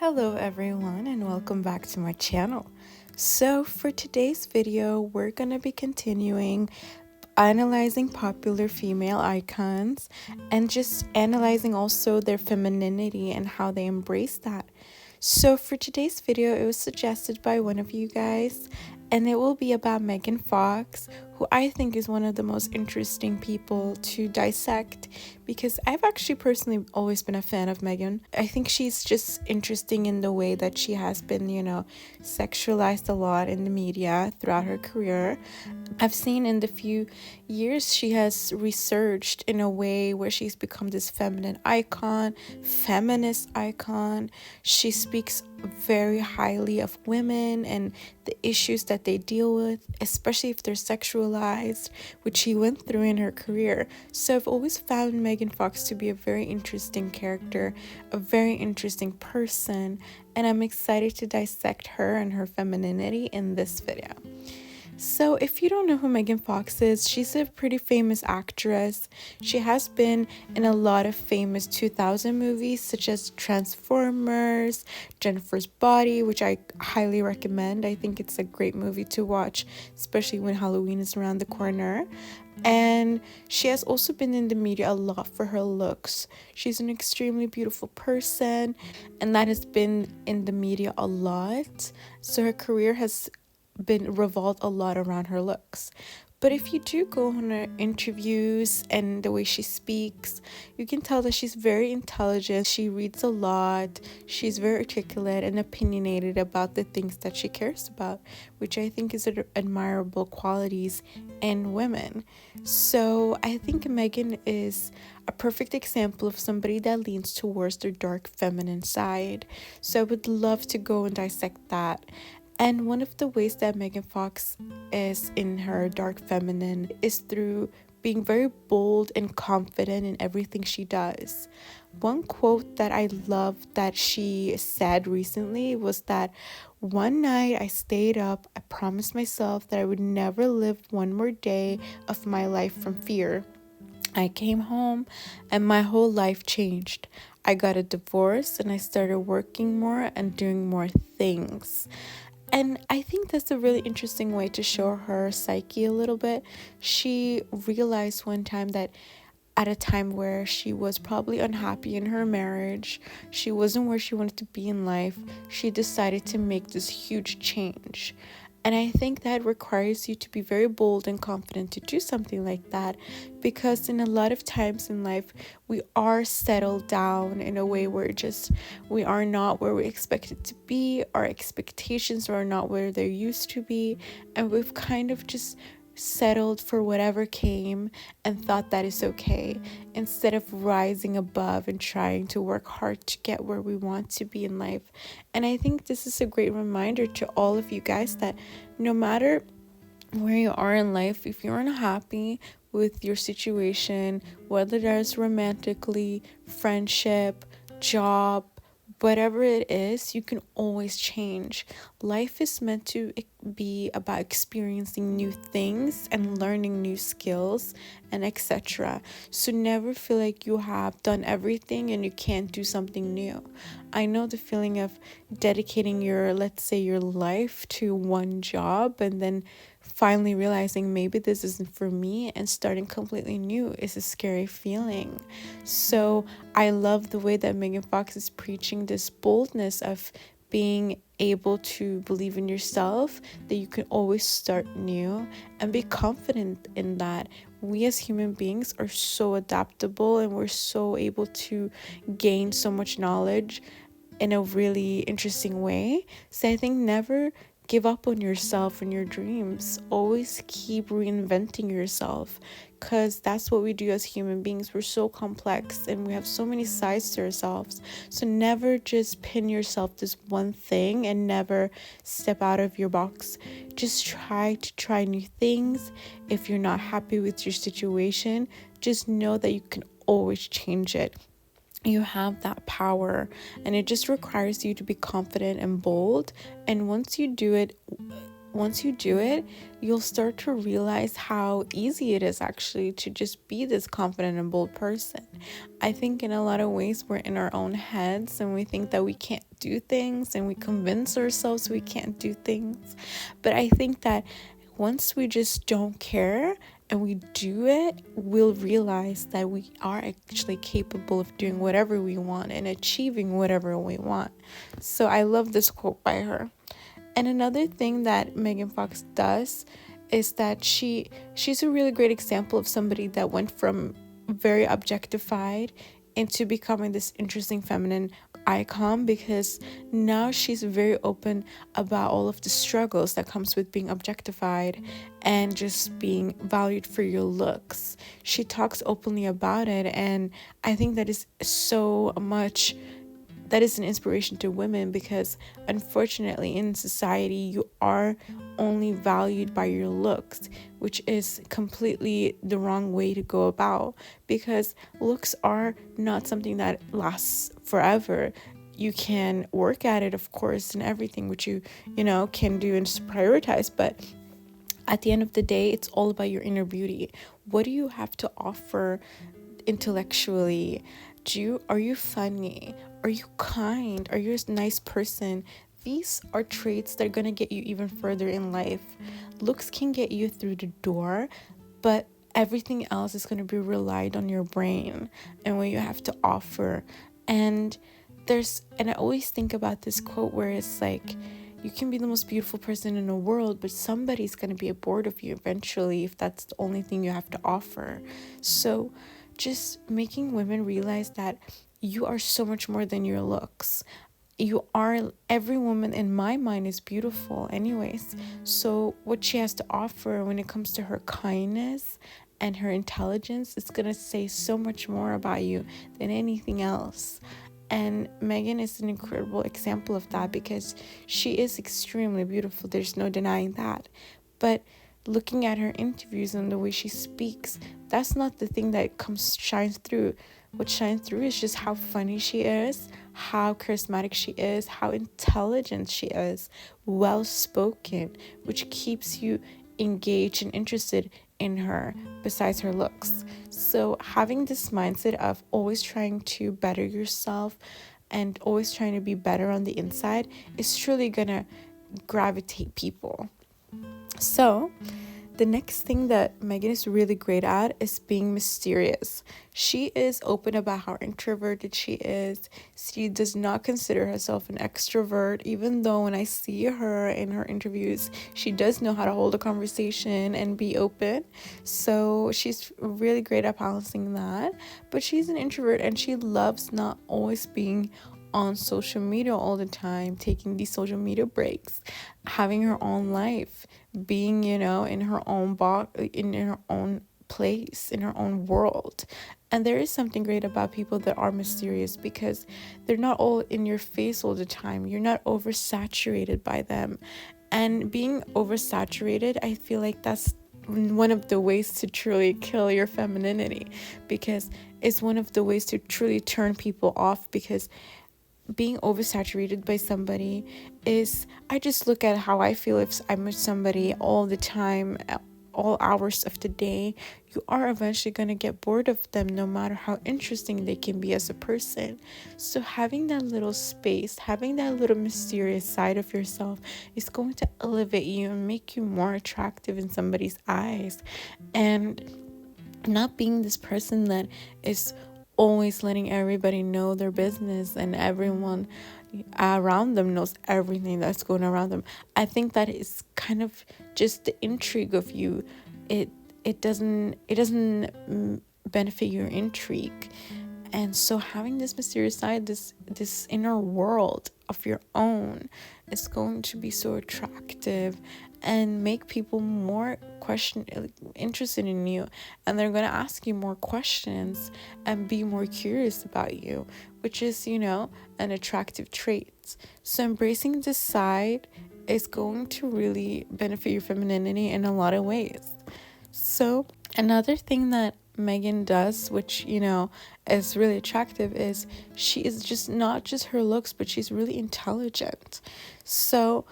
Hello everyone and welcome back to my channel. So for today's video, we're going to be continuing analyzing popular female icons and just analyzing also their femininity and how they embrace that. So for today's video, it was suggested by one of you guys, and it will be about Megan Fox, who I think is one of the most interesting people to dissect because I've actually personally always been a fan of Megan. I think she's just interesting in the way that she has been, sexualized a lot in the media throughout her career. I've seen in the few years she has resurged in a way where she's become this feminine icon, feminist icon. She speaks very highly of women and the issues that they deal with, especially if they're sexualized, which she went through in her career. So I've always found Megan Fox to be a very interesting character, a very interesting person, and I'm excited to dissect her and her femininity in this video. So if you don't know who Megan Fox is, she's a pretty famous actress. She has been in a lot of famous 2000 movies such as Transformers, Jennifer's Body, which I highly recommend. I think it's a great movie to watch, especially when Halloween is around the corner. And she has also been in the media a lot for her looks. She's an extremely beautiful person, and that has been in the media a lot. So her career has been revolved a lot around her looks. But if you do go on her interviews and the way she speaks, you can tell that she's very intelligent. She reads a lot. She's very articulate and opinionated about the things that she cares about, which I think is admirable qualities in women. So I think Megan is a perfect example of somebody that leans towards their dark feminine side. So I would love to go and dissect that. And one of the ways that Megan Fox is in her dark feminine is through being very bold and confident in everything she does. One quote that I love that she said recently was that one night I stayed up, I promised myself that I would never live one more day of my life from fear. I came home and my whole life changed. I got a divorce and I started working more and doing more things. And I think that's a really interesting way to show her psyche a little bit. She realized one time that at a time where she was probably unhappy in her marriage, she wasn't where she wanted to be in life, she decided to make this huge change. And I think that requires you to be very bold and confident to do something like that, because in a lot of times in life, we are settled down in a way where we are not where we expect it to be. Our expectations are not where they used to be. And we've kind of just settled for whatever came and thought that is okay, instead of rising above and trying to work hard to get where we want to be in life. And I think this is a great reminder to all of you guys that no matter where you are in life, if you're unhappy with your situation, whether that's romantically, friendship, job, whatever it is, you can always change. Life is meant to be about experiencing new things and learning new skills and etc. So never feel like you have done everything and you can't do something new. I know the feeling of dedicating your life to one job and then finally realizing maybe this isn't for me and starting completely new is a scary feeling. So I love the way that Megan Fox is preaching this boldness of being able to believe in yourself, that you can always start new and be confident in that. We as human beings are so adaptable and we're so able to gain so much knowledge in a really interesting way. So I think never give up on yourself and your dreams. Always keep reinventing yourself, because that's what we do as human beings. We're so complex and we have so many sides to ourselves. So never just pin yourself to one thing and never step out of your box. Just try new things. If you're not happy with your situation, just know that you can always change it. You have that power, and it just requires you to be confident and bold. And once you do it, once you do it, you'll start to realize how easy it is actually to just be this confident and bold person. I think in a lot of ways we're in our own heads and we think that we can't do things, and we convince ourselves we can't do things. But I think that once we just don't care and we do it, we'll realize that we are actually capable of doing whatever we want and achieving whatever we want. So I love this quote by her. And another thing that Megan Fox does is that she's a really great example of somebody that went from very objectified into becoming this interesting feminine icon, because now she's very open about all of the struggles that comes with being objectified and just being valued for your looks. She talks openly about it, and I think that is so much, that is an inspiration to women, because unfortunately in society you are only valued by your looks, which is completely the wrong way to go about, because looks are not something that lasts forever. You can work at it, of course, and everything, which you can do and just prioritize, but at the end of the day, it's all about your inner beauty. What do you have to offer intellectually? Are you funny? Are you kind? Are you a nice person? These are traits that are going to get you even further in life. Looks can get you through the door, but everything else is going to be relied on your brain and what you have to offer. And I always think about this quote where it's like, you can be the most beautiful person in the world, but somebody's going to be bored of you eventually if that's the only thing you have to offer. So just making women realize that you are so much more than your looks. Every woman in my mind is beautiful anyways. So what she has to offer when it comes to her kindness and her intelligence, it's going to say so much more about you than anything else. And Megan is an incredible example of that, because she is extremely beautiful. There's no denying that. But looking at her interviews and the way she speaks, that's not the thing that shines through. What shines through is just how funny she is, how charismatic she is, how intelligent she is, well-spoken, which keeps you engaged and interested in her besides her looks. So having this mindset of always trying to better yourself and always trying to be better on the inside is truly gonna gravitate people. So the next thing that Megan is really great at is being mysterious. She is open about how introverted she is. She does not consider herself an extrovert, even though when I see her in her interviews, she does know how to hold a conversation and be open. So she's really great at balancing that. But she's an introvert, and she loves not always being on social media all the time, taking these social media breaks, having her own life, being, in her own box, in her own place, in her own world. And there is something great about people that are mysterious, because they're not all in your face all the time. You're not oversaturated by them. And being oversaturated, I feel like that's one of the ways to truly kill your femininity, because it's one of the ways to truly turn people off. Because being oversaturated by somebody is, I just look at how I feel if I'm with somebody all the time, all hours of the day, you are eventually going to get bored of them, no matter how interesting they can be as a person. So having that little space, having that little mysterious side of yourself is going to elevate you and make you more attractive in somebody's eyes. And not being this person that is always letting everybody know their business and everyone around them knows everything that's going around them. I think that is kind of just the intrigue of you. It doesn't benefit your intrigue. And so having this mysterious side, this inner world of your own, is going to be so attractive and make people more interested in you, and they're going to ask you more questions and be more curious about you, which is, an attractive trait. So embracing this side is going to really benefit your femininity in a lot of ways. So another thing that Megan does, which is really attractive, is she is just not just her looks, but she's really intelligent. So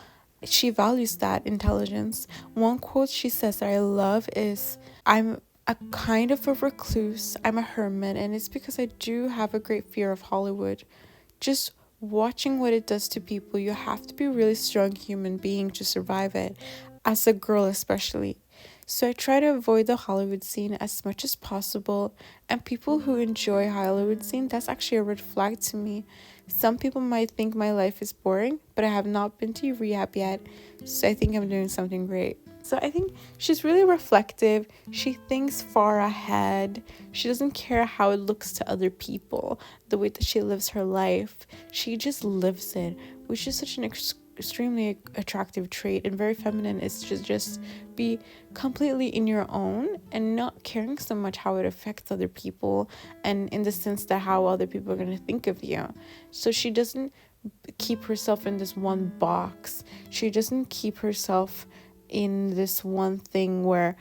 she values that intelligence. One quote she says that I love is, I'm a kind of a recluse, I'm a hermit, and it's because I do have a great fear of Hollywood. Just watching what it does to people, you have to be a really strong human being to survive it, as a girl especially. So I try to avoid the Hollywood scene as much as possible, and people who enjoy Hollywood scene, that's actually a red flag to me. Some people might think my life is boring, but I have not been to rehab yet, so I think I'm doing something great. So I think she's really reflective. She thinks far ahead. She doesn't care how it looks to other people, the way that she lives her life. She just lives it, which is such an extremely attractive trait, and very feminine is to just be completely in your own and not caring so much how it affects other people, and in the sense that how other people are going to think of you. So she doesn't keep herself in this one box. She doesn't keep herself in this one thing where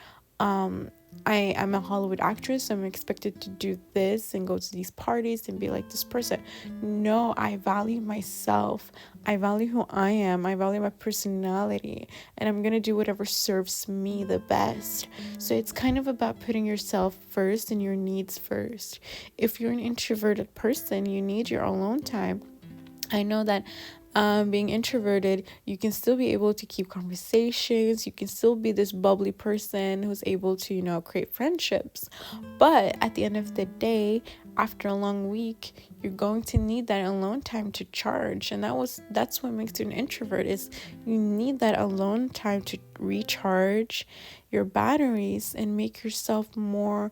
I am a Hollywood actress, so I'm expected to do this and go to these parties and be like this person. No, I value myself. I value who I am. I value my personality, and I'm going to do whatever serves me the best. So it's kind of about putting yourself first and your needs first. If you're an introverted person, you need your alone time. I know that being introverted, you can still be able to keep conversations. You can still be this bubbly person who's able to, create friendships. But at the end of the day, after a long week, you're going to need that alone time to charge. And that's what makes you an introvert, is you need that alone time to recharge your batteries and make yourself more,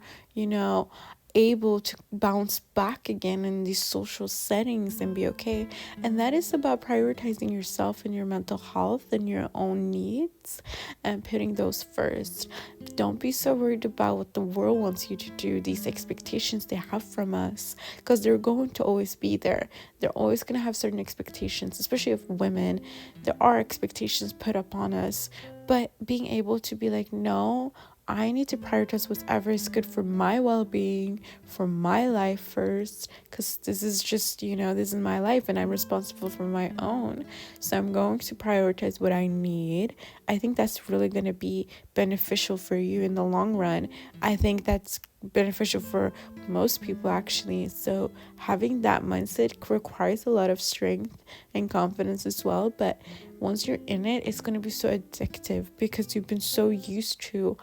able to bounce back again in these social settings and be okay. And that is about prioritizing yourself and your mental health and your own needs and putting those first. Don't be so worried about what the world wants you to do, these expectations they have from us, because they're going to always be there. They're always going to have certain expectations, especially of women. There are expectations put upon us, but being able to be like, no, I need to prioritize whatever is good for my well-being, for my life first, because this is just, this is my life and I'm responsible for my own. So I'm going to prioritize what I need. I think that's really going to be beneficial for you in the long run. I think that's beneficial for most people, actually. So having that mindset requires a lot of strength and confidence as well. But once you're in it, it's going to be so addictive because you've been so used to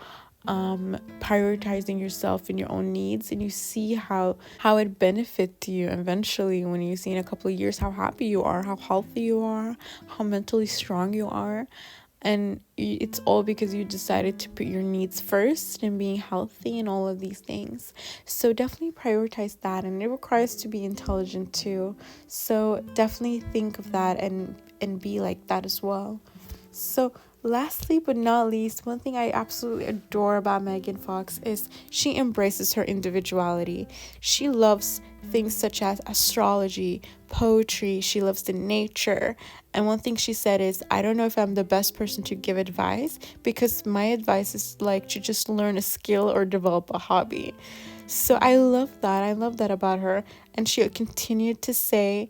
prioritizing yourself and your own needs, and you see how it benefits you eventually when you see in a couple of years how happy you are, how healthy you are, how mentally strong you are. And it's all because you decided to put your needs first and being healthy and all of these things. So definitely prioritize that, and it requires to be intelligent too. So definitely think of that and be like that as well. So lastly but not least, one thing I absolutely adore about Megan Fox is she embraces her individuality. She loves things such as astrology, poetry. She loves the nature. And one thing she said is, I don't know if I'm the best person to give advice, because my advice is like to just learn a skill or develop a hobby. So I love that. I love that about her. And she continued to say,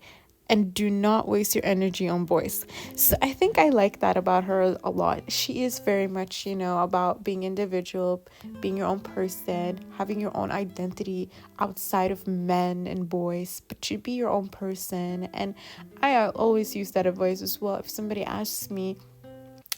and do not waste your energy on boys. So I think I like that about her a lot. She is very much, about being individual, being your own person, having your own identity outside of men and boys, but you be your own person. And I always use that advice as well. If somebody asks me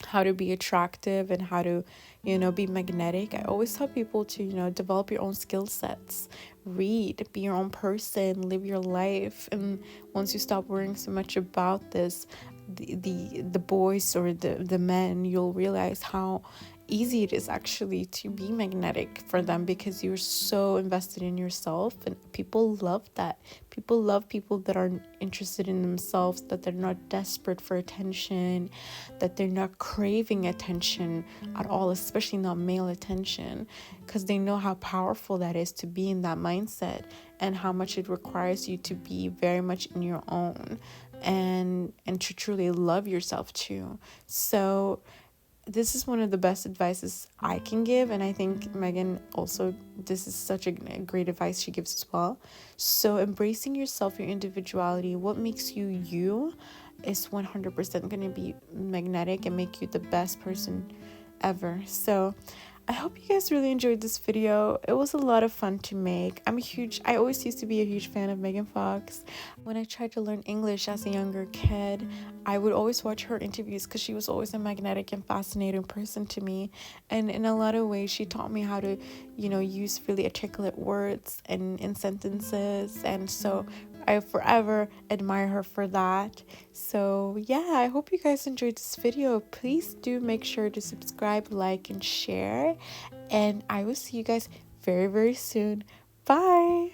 how to be attractive and how to, be magnetic, I always tell people to, develop your own skill sets, read, be your own person, live your life. And once you stop worrying so much about this, the boys or the men, you'll realize how easy it is actually to be magnetic for them, because you're so invested in yourself. And people love that. People love people that are interested in themselves, that they're not desperate for attention, that they're not craving attention at all, especially not male attention, because they know how powerful that is to be in that mindset, and how much it requires you to be very much in your own and to truly love yourself too. So this is one of the best advices I can give, and I think Megan also, this is such a great advice she gives as well. So embracing yourself, your individuality, what makes you you, is 100% going to be magnetic and make you the best person ever. So I hope you guys really enjoyed this video. It was a lot of fun to make. I always used to be a huge fan of Megan Fox. When I tried to learn English as a younger kid, I would always watch her interviews because she was always a magnetic and fascinating person to me. And in a lot of ways, she taught me how to, use really articulate words and in sentences. And so I forever admire her for that. So yeah, I hope you guys enjoyed this video. Please do make sure to subscribe, like, and share. And I will see you guys very, very soon. Bye.